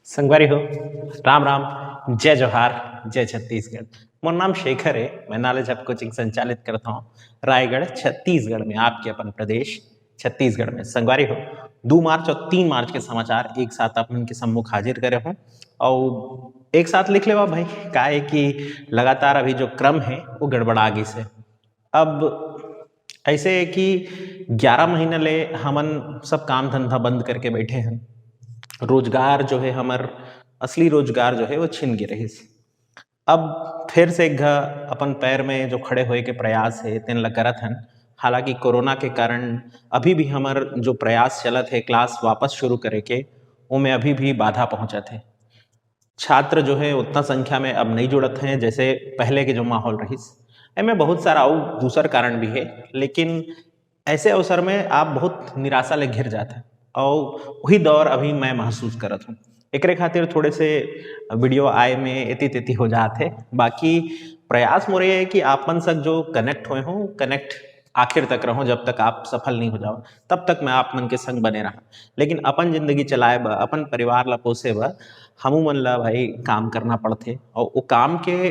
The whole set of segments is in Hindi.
संगवारी हो, राम राम, जय जोहार, जय छत्तीसगढ़। मोर नाम शेखर है। मैं नॉलेज हब कोचिंग संचालित करता हूँ रायगढ़ छत्तीसगढ़ में, आपके अपन प्रदेश छत्तीसगढ़ में। संगवारी हो, 2 मार्च और 3 मार्च के समाचार एक साथ अपन के सम्मुख हाजिर करे हूँ और एक साथ लिख लेवा भाई। का है कि लगातार अभी जो क्रम है वो गड़बड़ा गई से। अब ऐसे है कि 11 महीने ले हमन सब काम धंधा बंद करके बैठे हैं। रोजगार जो है हमार असली रोजगार जो है वो छिन गे रहिस। अब फिर से एक घ अपन पैर में जो खड़े होए के प्रयास है तेन ला करत हन। हालांकि कोरोना के कारण अभी भी हमार जो प्रयास चलत है क्लास वापस शुरू करे के, उमें अभी भी बाधा पहुंचत है। छात्र जो है उतना संख्या में अब नहीं जुड़त हैं जैसे पहले के जो माहौल रहिस। एमें बहुत सारा और दूसर कारण भी है, लेकिन ऐसे अवसर में आप बहुत निराशा ले घिर जाते हैं और वही दौर अभी मैं महसूस करत हूँ। एकरे खातिर थोड़े से वीडियो आए में एती तेती हो जाते। बाकी प्रयास मोरे है कि आपन सब जो कनेक्ट हुए हों कनेक्ट आखिर तक रहो, जब तक आप सफल नहीं हो जाओ तब तक मैं आप मन के संग बने रहा। लेकिन अपन जिंदगी चलाए बा, अपन परिवार ला पोसे बा, हमू मन ला भाई काम करना पड़ते और वो काम के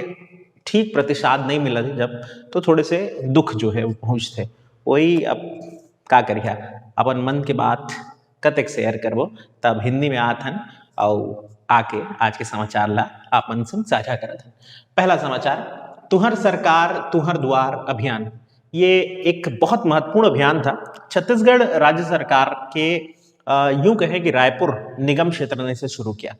ठीक प्रतिसाद नहीं मिला जब, तो थोड़े से दुख जो है वो पहुंचते। वही अब का करिया, अपन मन के बात कतेक शेयर करबो, तब हिंदी में आत हन और आके आज के समाचार ला आप मन संग साझा करत हन। पहला समाचार, तुहर सरकार तुहर द्वार अभियान। ये एक बहुत महत्वपूर्ण अभियान था छत्तीसगढ़ राज्य सरकार के। यूं कहें कि रायपुर निगम क्षेत्र ने इसे शुरू किया।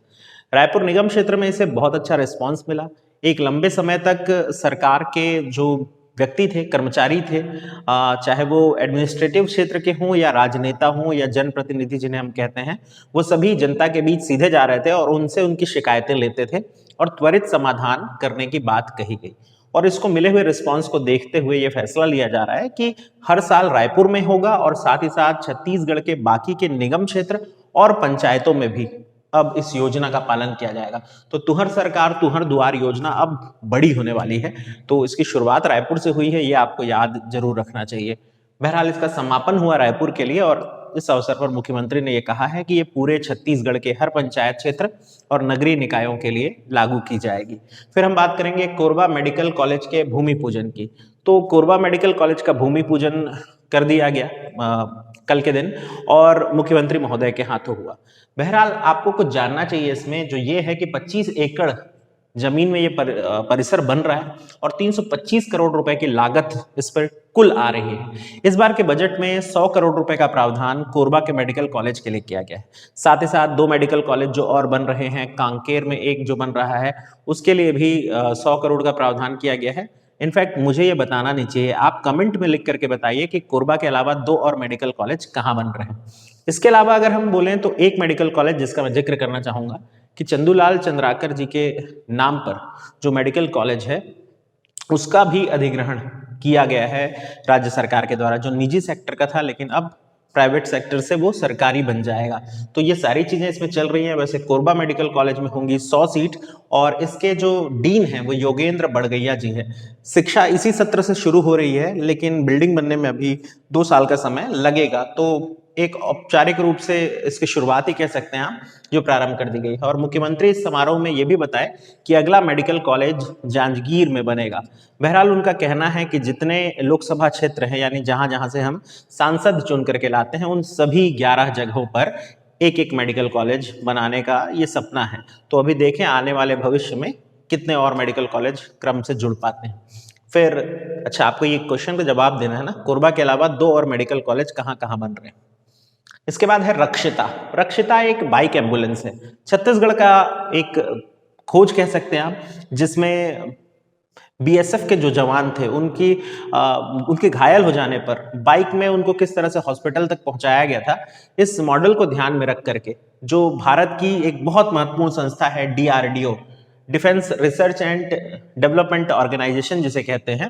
रायपुर निगम क्षेत्र में इसे बहुत अच्छा रिस्पांस मिला। एक लंबे समय तक सरकार के जो व्यक्ति थे, कर्मचारी थे, चाहे वो एडमिनिस्ट्रेटिव क्षेत्र के हों या राजनेता हों या जनप्रतिनिधि जिन्हें हम कहते हैं, वो सभी जनता के बीच सीधे जा रहे थे और उनसे उनकी शिकायतें लेते थे और त्वरित समाधान करने की बात कही गई। और इसको मिले हुए रिस्पांस को देखते हुए ये फैसला लिया जा रहा है कि हर साल रायपुर में होगा और साथ ही साथ छत्तीसगढ़ के बाकी के निगम क्षेत्र और पंचायतों में भी अब इस योजना का पालन किया जाएगा। तो तुहर सरकार तुहर द्वार योजना अब बड़ी होने वाली है। तो इसकी शुरुआत रायपुर से हुई है, ये आपको याद जरूर रखना चाहिए। बहरहाल इसका समापन हुआ रायपुर के लिए और इस अवसर पर मुख्यमंत्री ने यह कहा है कि ये पूरे छत्तीसगढ़ के हर पंचायत क्षेत्र और नगरीय निकायों के लिए लागू की जाएगी। फिर हम बात करेंगे कोरबा मेडिकल कॉलेज के भूमि पूजन की। तो कोरबा मेडिकल कॉलेज का भूमि पूजन कर दिया गया कल के दिन और मुख्यमंत्री महोदय के हाथों हुआ। बहरहाल आपको कुछ जानना चाहिए इसमें, जो ये है कि 25 एकड़ जमीन में ये परिसर बन रहा है और 325 करोड़ रुपए की लागत इस पर कुल आ रही है। इस बार के बजट में 100 करोड़ रुपए का प्रावधान कोरबा के मेडिकल कॉलेज के लिए किया गया है। साथ ही साथ 2 मेडिकल कॉलेज जो और बन रहे हैं, कांकेर में एक जो बन रहा है उसके लिए भी 100 करोड़ का प्रावधान किया गया है। इनफैक्ट मुझे ये बताना नहीं चाहिए, आप कमेंट में लिख करके बताइए कि कोरबा के अलावा 2 और मेडिकल कॉलेज कहाँ बन रहे हैं। इसके अलावा अगर हम बोलें तो एक मेडिकल कॉलेज जिसका मैं जिक्र करना चाहूंगा कि चंदूलाल चंद्राकर जी के नाम पर जो मेडिकल कॉलेज है उसका भी अधिग्रहण किया गया है राज्य सरकार के द्वारा, जो निजी सेक्टर का था लेकिन अब प्राइवेट सेक्टर से वो सरकारी बन जाएगा। तो ये सारी चीजें इसमें चल रही हैं। वैसे कोरबा मेडिकल कॉलेज में होंगी 100 सीट और इसके जो डीन हैं वो योगेंद्र बड़गैया जी हैं। शिक्षा इसी सत्र से शुरू हो रही है लेकिन बिल्डिंग बनने में अभी 2 साल का समय लगेगा। तो एक औपचारिक रूप से इसकी शुरुआत ही कह सकते हैं आप, जो प्रारंभ कर दी गई है। और मुख्यमंत्री इस समारोह में यह भी बताए कि अगला मेडिकल कॉलेज जांजगीर में बनेगा। बहरहाल उनका कहना है कि जितने लोकसभा क्षेत्र हैं, यानी जहां जहां से हम सांसद चुन करके लाते हैं, उन सभी 11 जगहों पर एक एक मेडिकल कॉलेज बनाने का ये सपना है। तो अभी देखें आने वाले भविष्य में कितने और मेडिकल कॉलेज क्रम से जुड़ पाते हैं। फिर अच्छा, आपको ये क्वेश्चन का जवाब देना है ना, कोरबा के अलावा 2 और मेडिकल कॉलेज कहाँ कहाँ बन रहे हैं। इसके बाद है रक्षिता। रक्षिता एक बाइक एम्बुलेंस है, छत्तीसगढ़ का एक खोज कह सकते हैं आप, जिसमें बीएसएफ के जो जवान थे उनके घायल हो जाने पर बाइक में उनको किस तरह से हॉस्पिटल तक पहुंचाया गया था, इस मॉडल को ध्यान में रख करके जो भारत की एक बहुत महत्वपूर्ण संस्था है DRDO, defence research and development organisation जिसे कहते हैं,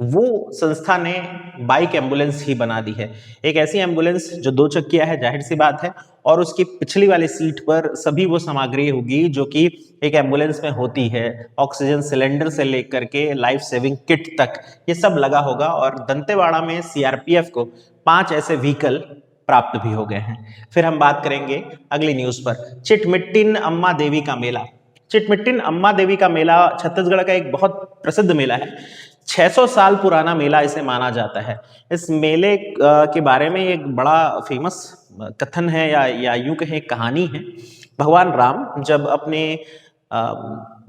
वो संस्था ने बाइक एम्बुलेंस ही बना दी है। एक ऐसी एम्बुलेंस जो 2 चक्किया है, जाहिर सी बात है, और उसकी पिछली वाली सीट पर सभी वो सामग्री होगी जो कि एक एम्बुलेंस में होती है। ऑक्सीजन सिलेंडर से लेकर के लाइफ सेविंग किट तक ये सब लगा होगा। और दंतेवाड़ा में सीआरपीएफ को 5 ऐसे व्हीकल प्राप्त भी हो गए हैं। फिर हम बात करेंगे अगली न्यूज पर, चिटमिट्टिन अम्मा देवी का मेला। चिटमिट्टिन अम्मा देवी का मेला छत्तीसगढ़ का एक बहुत प्रसिद्ध मेला है। 600 साल पुराना मेला इसे माना जाता है। इस मेले के बारे में एक बड़ा फेमस कथन है या यूं कहें कहानी है। भगवान राम जब अपने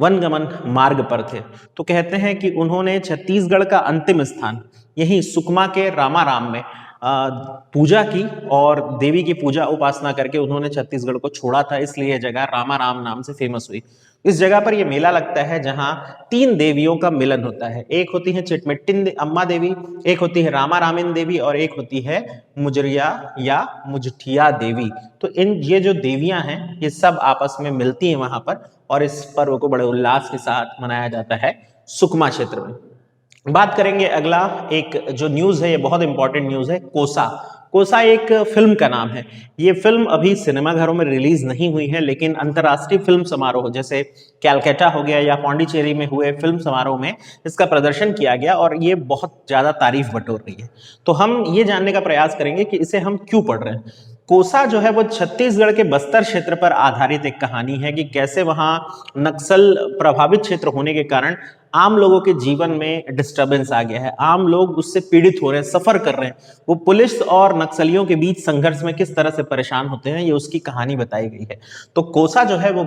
वनगमन मार्ग पर थे तो कहते हैं कि उन्होंने छत्तीसगढ़ का अंतिम स्थान यही सुकमा के रामाराम में पूजा की और देवी की पूजा उपासना करके उन्होंने छत्तीसगढ़ को छोड़ा था, इसलिए यह जगह रामाराम नाम से फेमस हुई। इस जगह पर यह मेला लगता है जहां 3 देवियों का मिलन होता है। एक होती है चिटमिट्टिन अम्मा देवी, एक होती है रामारामिन देवी और एक होती है मुजरिया या मुजठिया देवी। तो ये जो देवियां हैं ये सब आपस में मिलती हैं वहां पर और इस पर्व को बड़े उल्लास के साथ मनाया जाता है सुकमा क्षेत्र में। बात करेंगे अगला एक जो न्यूज है, ये बहुत इंपॉर्टेंट न्यूज है। कोसा। कोसा एक फिल्म का नाम है। ये फिल्म अभी सिनेमाघरों में रिलीज नहीं हुई है, लेकिन अंतर्राष्ट्रीय फिल्म समारोह जैसे कैलकाटा हो गया या पौंडीचेरी में हुए फिल्म समारोह में इसका प्रदर्शन किया गया और ये बहुत ज्यादा तारीफ बटोर रही है। तो हम ये जानने का प्रयास करेंगे कि इसे हम क्यों पढ़ रहे हैं। कोसा जो है वो छत्तीसगढ़ के बस्तर क्षेत्र पर आधारित एक कहानी है कि कैसे वहां नक्सल प्रभावित क्षेत्र होने के कारण आम लोगों के जीवन में डिस्टरबेंस आ गया है। आम लोग उससे पीड़ित हो रहे हैं, सफर कर रहे हैं। वो पुलिस और नक्सलियों के बीच संघर्ष में किस तरह से परेशान होते हैं, ये उसकी कहानी बताई गई है। तो कोसा जो है वो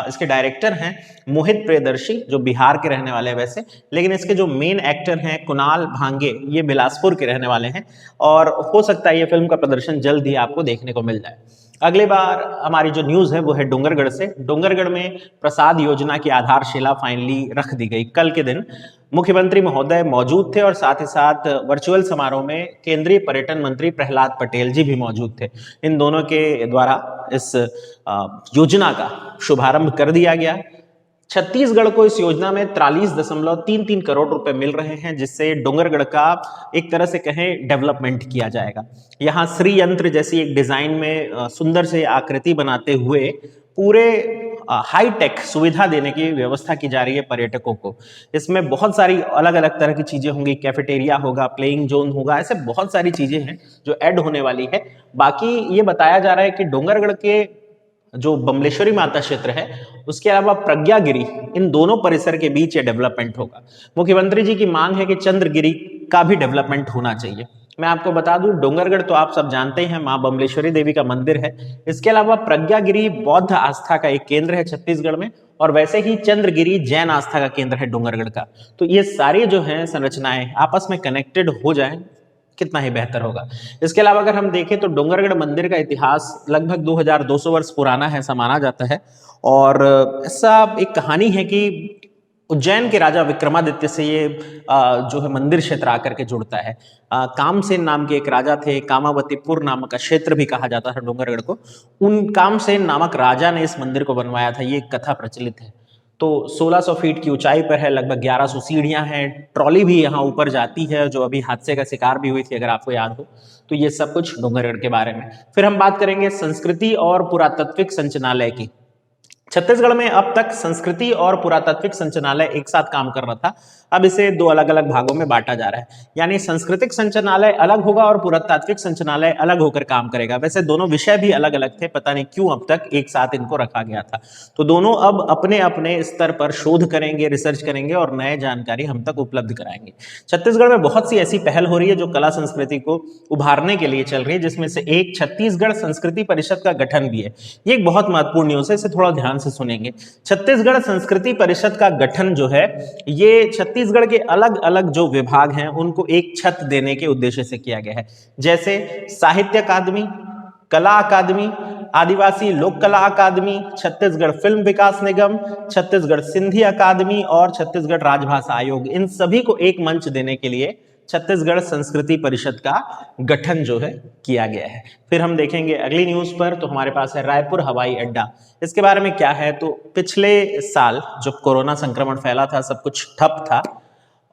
इसके डायरेक्टर हैं मोहित प्रियदर्शी, जो बिहार के रहने वाले हैं वैसे, लेकिन इसके जो मेन एक्टर हैं कुणाल भांगे, ये बिलासपुर के रहने वाले हैं और हो सकता है ये फिल्म का प्रदर्शन जल्द ही आपको देखने को मिल जाए। अगली बार हमारी जो न्यूज है वो है डोंगरगढ़ से। डोंगरगढ़ में प्रसाद योजना की आधारशिला फाइनली रख दी गई। कल के दिन मुख्यमंत्री महोदय मौजूद थे और साथ ही साथ वर्चुअल समारोह में केंद्रीय पर्यटन मंत्री प्रहलाद पटेल जी भी मौजूद थे। इन दोनों के द्वारा इस योजना का शुभारंभ कर दिया गया। छत्तीसगढ़ को इस योजना में 43.33 करोड़ रुपए मिल रहे हैं, जिससे डोंगरगढ़ का एक तरह से कहें डेवलपमेंट किया जाएगा। यहाँ श्री यंत्र जैसी एक डिजाइन में सुंदर से आकृति बनाते हुए पूरे हाई टेक सुविधा देने की व्यवस्था की जा रही है पर्यटकों को। इसमें बहुत सारी अलग अलग तरह की चीजें होंगी, कैफेटेरिया होगा, प्लेइंग जोन होगा, ऐसे बहुत सारी चीजें हैं जो ऐड होने वाली है। बाकी ये बताया जा रहा है कि डोंगरगढ़ के जो बमलेश्वरी माता क्षेत्र है उसके अलावा प्रज्ञागिरी, इन दोनों परिसर के बीच ये डेवलपमेंट होगा। मुख्यमंत्री जी की मांग है कि चंद्रगिरी का भी डेवलपमेंट होना चाहिए। मैं आपको बता दूं डोंगरगढ़ तो आप सब जानते हैं मां बमलेश्वरी देवी का मंदिर है। इसके अलावा प्रज्ञागिरी बौद्ध आस्था का एक केंद्र है छत्तीसगढ़ में और वैसे ही चंद्रगिरी जैन आस्था का केंद्र है डोंगरगढ़ का। तो ये सारी जो है संरचनाएं आपस में कनेक्टेड हो जाएं कितना ही बेहतर होगा। इसके अलावा अगर हम देखें तो डोंगरगढ़ मंदिर का इतिहास लगभग 2200 वर्ष पुराना है, ऐसा माना जाता है। और ऐसा एक कहानी है कि उज्जैन के राजा विक्रमादित्य से ये जो है मंदिर क्षेत्र आकर के जुड़ता है। कामसेन नाम के एक राजा थे, कामावतीपुर नामक का क्षेत्र भी कहा जाता था डोंगरगढ़ को। उन कामसेन नामक राजा ने इस मंदिर को बनवाया था, ये कथा प्रचलित है। तो 1600 फीट की ऊंचाई पर है, लगभग 1100 सीढ़ियां हैं, ट्रॉली भी यहाँ ऊपर जाती है जो अभी हादसे का शिकार भी हुई थी अगर आपको याद हो। तो ये सब कुछ डोंगरगढ़ के बारे में। फिर हम बात करेंगे संस्कृति और पुरातात्विक संचालनालय की। छत्तीसगढ़ में अब तक संस्कृति और पुरातात्विक संचालनालय एक साथ काम कर रहा था, अब इसे 2 अलग अलग भागों में बांटा जा रहा है। यानी सांस्कृतिक संचालनालय अलग होगा और पुरातात्विक संचालनालय अलग होकर काम करेगा। वैसे दोनों विषय भी अलग अलग थे, पता नहीं क्यों अब तक एक साथ इनको रखा गया था। तो दोनों अब अपने अपने स्तर पर शोध करेंगे, रिसर्च करेंगे और नए जानकारी हम तक उपलब्ध कराएंगे। छत्तीसगढ़ में बहुत सी ऐसी पहल हो रही है जो कला संस्कृति को उभारने के लिए चल रही है, जिसमें से एक छत्तीसगढ़ संस्कृति परिषद का गठन भी है। ये एक बहुत महत्वपूर्ण न्यूज है, इसे थोड़ा ध्यान से सुनेंगे। छत्तीसगढ़ संस्कृति परिषद का गठन जो है ये छत्तीसगढ़ के अलग अलग जो विभाग हैं उनको एक छत देने के उद्देश्य से किया गया है। जैसे साहित्य अकादमी, कला अकादमी, आदिवासी लोक कला अकादमी, छत्तीसगढ़ फिल्म विकास निगम, छत्तीसगढ़ सिंधी अकादमी और छत्तीसगढ़ राजभाषा आयोग, इन सभी को एक मंच देने के लिए छत्तीसगढ़ संस्कृति परिषद का गठन जो है किया गया है। फिर हम देखेंगे अगली न्यूज पर, तो हमारे पास है रायपुर हवाई अड्डा। इसके बारे में क्या है, तो पिछले साल जब कोरोना संक्रमण फैला था, सब कुछ ठप था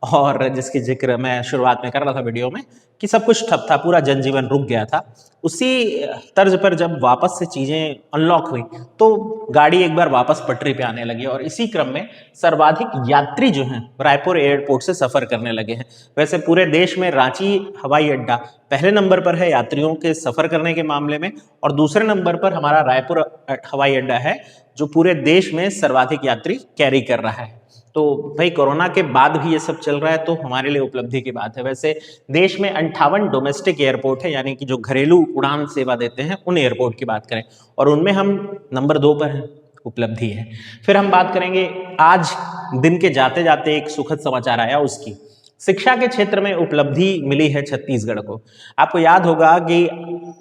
और जिसकी जिक्र मैं शुरुआत में कर रहा था वीडियो में कि सब कुछ ठप था, पूरा जनजीवन रुक गया था। उसी तर्ज पर जब वापस से चीजें अनलॉक हुई तो गाड़ी एक बार वापस पटरी पे आने लगी और इसी क्रम में सर्वाधिक यात्री जो हैं रायपुर एयरपोर्ट से सफर करने लगे हैं। वैसे पूरे देश में रांची हवाई अड्डा पहले नंबर पर है यात्रियों के सफर करने के मामले में, और दूसरे नंबर पर हमारा रायपुर हवाई अड्डा है जो पूरे देश में सर्वाधिक यात्री कैरी कर रहा है। तो भाई कोरोना के बाद भी ये सब चल रहा है तो हमारे लिए उपलब्धि की बात है। वैसे देश में 58 डोमेस्टिक एयरपोर्ट है, यानी कि जो घरेलू उड़ान सेवा देते हैं उन एयरपोर्ट की बात करें, और उनमें हम नंबर 2 पर हैं, उपलब्धि है। फिर हम बात करेंगे आज दिन के जाते जाते एक सुखद समाचार आया उसकी। शिक्षा के क्षेत्र में उपलब्धि मिली है छत्तीसगढ़ को। आपको याद होगा कि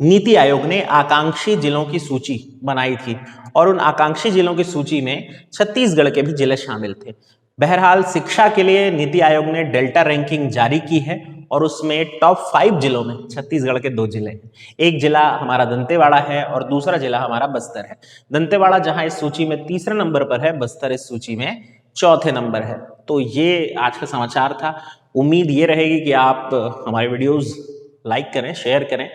नीति आयोग ने आकांक्षी जिलों की सूची बनाई थी और उन आकांक्षी जिलों की सूची में छत्तीसगढ़ के भी जिले शामिल थे। बहरहाल शिक्षा के लिए नीति आयोग ने डेल्टा रैंकिंग जारी की है और उसमें टॉप 5 जिलों में छत्तीसगढ़ के 2 जिले हैं। एक जिला हमारा दंतेवाड़ा है और दूसरा जिला हमारा बस्तर है। दंतेवाड़ा जहां इस सूची में तीसरे नंबर पर है, बस्तर इस सूची में चौथे नंबर है। तो ये आज का समाचार था। उम्मीद ये रहेगी कि आप हमारे वीडियोस लाइक करें, शेयर करें।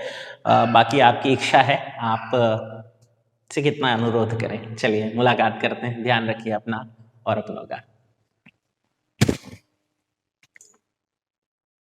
बाकी आपकी इच्छा है, आप से कितना अनुरोध करें। चलिए मुलाकात करते हैं। ध्यान रखिए अपना और अपनों का।